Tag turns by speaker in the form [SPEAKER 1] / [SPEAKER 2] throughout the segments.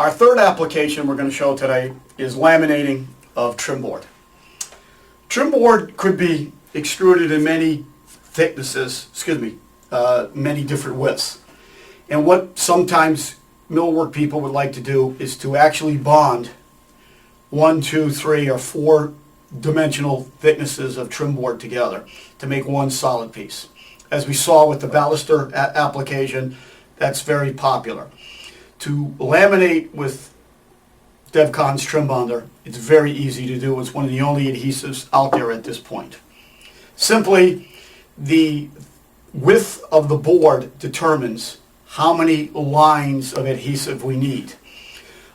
[SPEAKER 1] Our third application we're going to show today is laminating of trim board. Trim board could be extruded in many thicknesses, many different widths. And what sometimes millwork people would like to do is to actually bond 1, 2, 3, or 4 dimensional thicknesses of trim board together to make one solid piece. As we saw with the baluster application, that's very popular. To laminate with DevCon's TrimBonder, it's very easy to do. It's one of the only adhesives out there at this point. Simply, the width of the board determines how many lines of adhesive we need.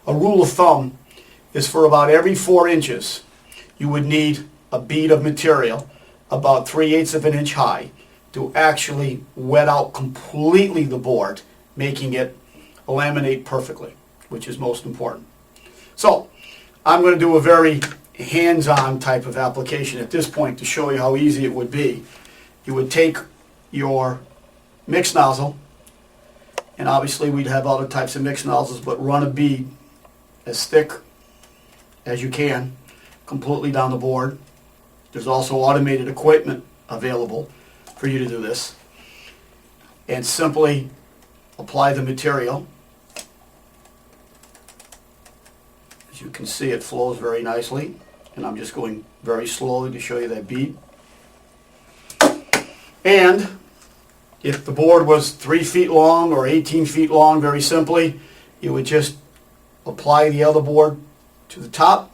[SPEAKER 1] A rule of thumb is for about every 4 inches, you would need a bead of material about 3/8 of an inch high to actually wet out completely the board, making it laminate perfectly, which is most important. So I'm going to do a very hands-on type of application at this point to show you how easy it would be. You would take your mix nozzle, and obviously we'd have other types of mix nozzles, but run a bead as thick as you can completely down the board. There's also automated equipment available for you to do this. And simply apply the material. As you can see, it flows very nicely, and I'm just going very slowly to show you that bead. And if the board was 3 feet long or 18 feet long, very simply, you would just apply the other board to the top.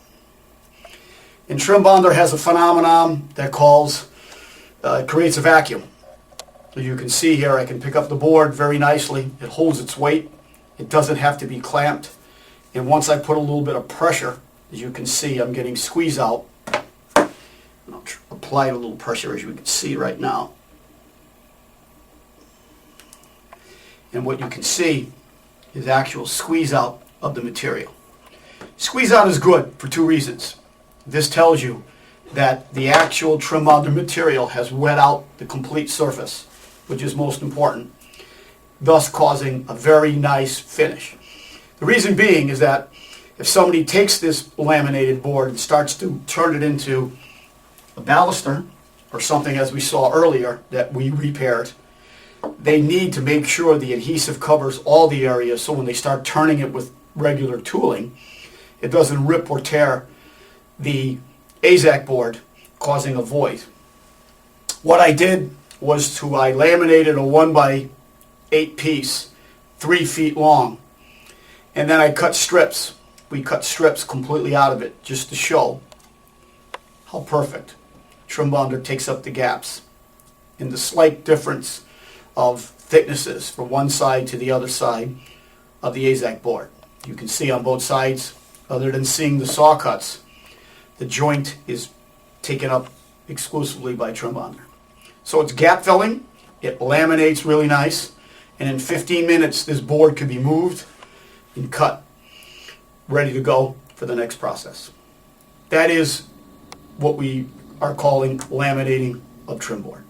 [SPEAKER 1] And TrimBonder has a phenomenon that creates a vacuum. As you can see here, I can pick up the board very nicely. It holds its weight. It doesn't have to be clamped. And once I put a little bit of pressure, as you can see, I'm getting squeeze out. And I'll apply a little pressure, as you can see right now. And what you can see is actual squeeze out of the material. Squeeze out is good for 2 reasons. This tells you that the actual TrimBonder material has wet out the complete surface, which is most important, thus causing a very nice finish. The reason being is that if somebody takes this laminated board and starts to turn it into a baluster or something, as we saw earlier that we repaired, they need to make sure the adhesive covers all the areas, so when they start turning it with regular tooling, it doesn't rip or tear the AZAC board, causing a void. What I did was I laminated a 1x8 piece, 3 feet long, and then I cut strips. We cut strips completely out of it just to show how perfect TrimBonder takes up the gaps and the slight difference of thicknesses from one side to the other side of the AZAC board. You can see on both sides, other than seeing the saw cuts, the joint is taken up exclusively by TrimBonder. So it's gap filling, it laminates really nice, and in 15 minutes this board could be moved and cut, ready to go for the next process. That is what we are calling laminating of trim board.